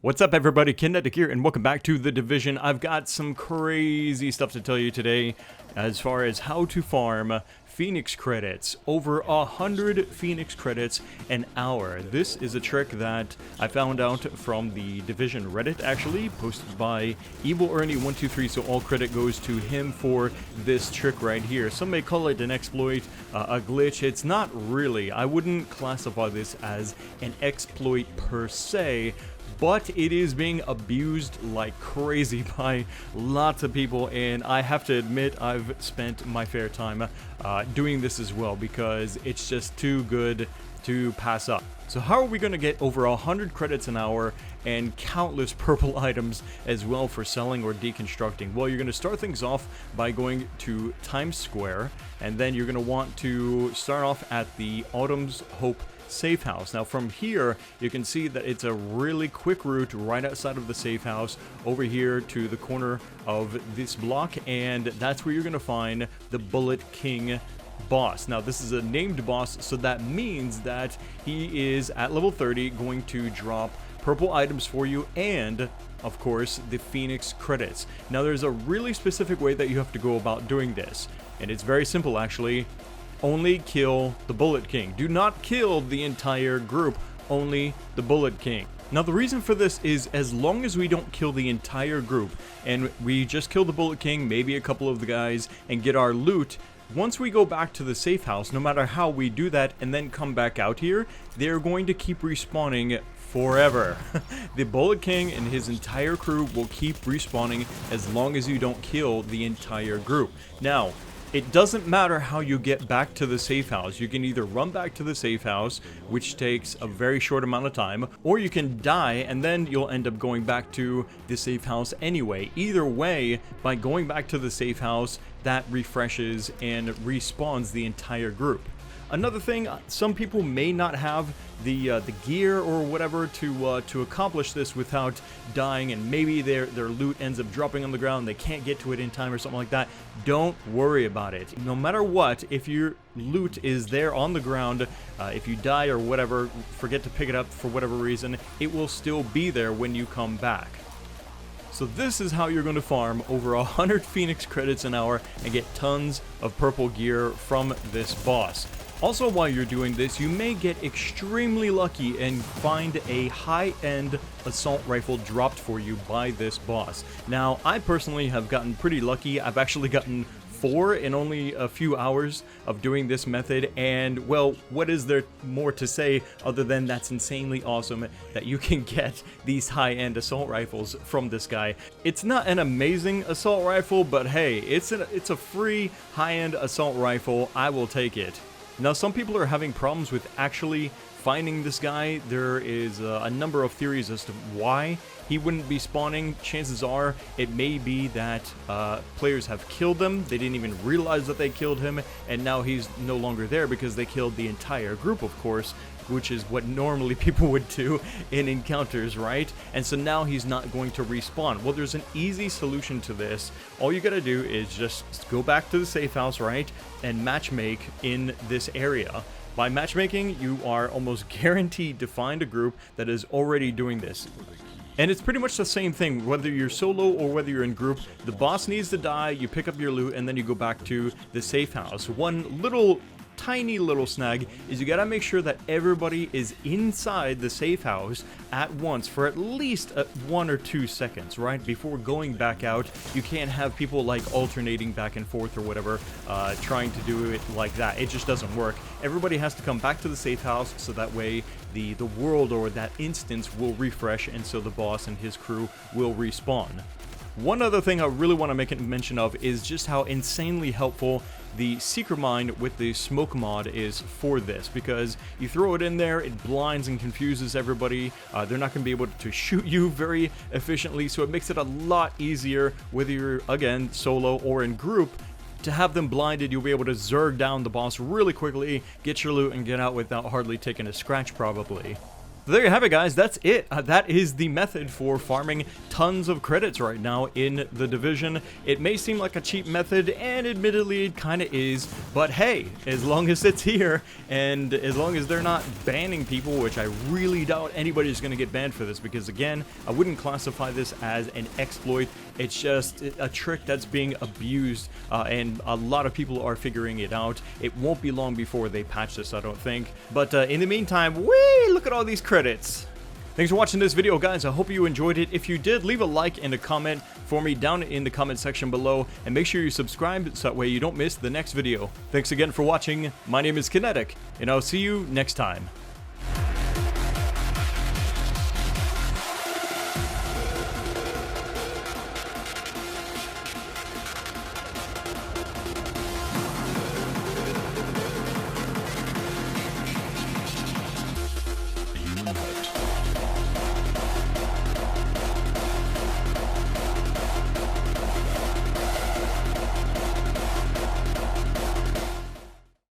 What's up everybody, Kinetic here, and welcome back to The Division. I've got some crazy stuff to tell you today as far as how to farm Phoenix credits. Over 100 Phoenix credits an hour. This is a trick that I found out from the Division Reddit, actually, posted by Evil Ernie123, so all credit goes to him for this trick right here. Some may call it an exploit, a glitch. It's not really. I wouldn't classify this as an exploit per se, but it is being abused like crazy by lots of people, and I have to admit I've spent my fair time doing this as well because it's just too good to pass up. So how are we going to get over 100 credits an hour and countless purple items as well for selling or deconstructing? Well, you're going to start things off by going to Times Square, and then you're going to want to start off at the Autumn's Hope safe house. Now from here you can see that it's a really quick route right outside of the safe house over here to the corner of this block, and that's where you're going to find the Bullet King boss. Now this is a named boss, so that means that he is at level 30 going to drop purple items for you and of course the Phoenix credits. Now there's a really specific way that you have to go about doing this, and it's very simple actually. Only kill the Bullet King. Do not kill the entire group, only the Bullet King. Now the reason for this is as long as we don't kill the entire group and we just kill the Bullet King, maybe a couple of the guys, and get our loot, once we go back to the safe house, no matter how we do that and then come back out here, they're going to keep respawning forever. The Bullet King and his entire crew will keep respawning as long as you don't kill the entire group. Now, it doesn't matter how you get back to the safe house. You can either run back to the safe house, which takes a very short amount of time, or you can die and then you'll end up going back to the safe house anyway. Either way, by going back to the safe house, that refreshes and respawns the entire group. Another thing, some people may not have the gear or whatever to accomplish this without dying, and maybe their loot ends up dropping on the ground, they can't get to it in time or something like that. Don't worry about it. No matter what, if your loot is there on the ground, if you die or whatever, forget to pick it up for whatever reason, it will still be there when you come back. So this is how you're going to farm over 100 Phoenix credits an hour and get tons of purple gear from this boss. Also, while you're doing this, you may get extremely lucky and find a high-end assault rifle dropped for you by this boss. Now, I personally have gotten pretty lucky. I've actually gotten 4 in only a few hours of doing this method, and well, what is there more to say other than that's insanely awesome that you can get these high-end assault rifles from this guy. It's not an amazing assault rifle, but hey, it's a free high-end assault rifle. I will take it. Now, some people are having problems with actually finding this guy. There is a number of theories as to why he wouldn't be spawning. Chances are it may be that players have killed him. They didn't even realize that they killed him, and now he's no longer there because they killed the entire group, of course, which is what normally people would do in encounters, right? And so now he's not going to respawn. Well, there's an easy solution to this. All you gotta do is just go back to the safe house, right, and matchmake in this area. By matchmaking, you are almost guaranteed to find a group that is already doing this. And it's pretty much the same thing, whether you're solo or whether you're in group. The boss needs to die, you pick up your loot, and then you go back to the safe house. One tiny little snag is you gotta make sure that everybody is inside the safe house at once for at least 1 or 2 seconds, right, before going back out. You can't have people like alternating back and forth or whatever, trying to do it like that. It just doesn't work. Everybody has to come back to the safe house so that way the world or that instance will refresh, and so the boss and his crew will respawn. One other thing I really want to make a mention of is just how insanely helpful the Secret Mine with the smoke mod is for this, because you throw it in there, it blinds and confuses everybody. They're not going to be able to shoot you very efficiently, so it makes it a lot easier, whether you're, again, solo or in group, to have them blinded. You'll be able to zerg down the boss really quickly, get your loot, and get out without hardly taking a scratch probably. There you have it, guys. That's it. That is the method for farming tons of credits right now in the Division. It may seem like a cheap method, and admittedly it kind of is, but hey, as long as it's here, and as long as they're not banning people, which I really doubt anybody's going to get banned for this, because again, I wouldn't classify this as an exploit. It's just a trick that's being abused, and a lot of people are figuring it out. It won't be long before they patch this, I don't think. But in the meantime, look at all these credits. Thanks for watching this video, guys. I hope you enjoyed it. If you did, leave a like and a comment for me down in the comment section below, and make sure you subscribe so that way you don't miss the next video. Thanks again for watching. My name is Kinetic, and I'll see you next time.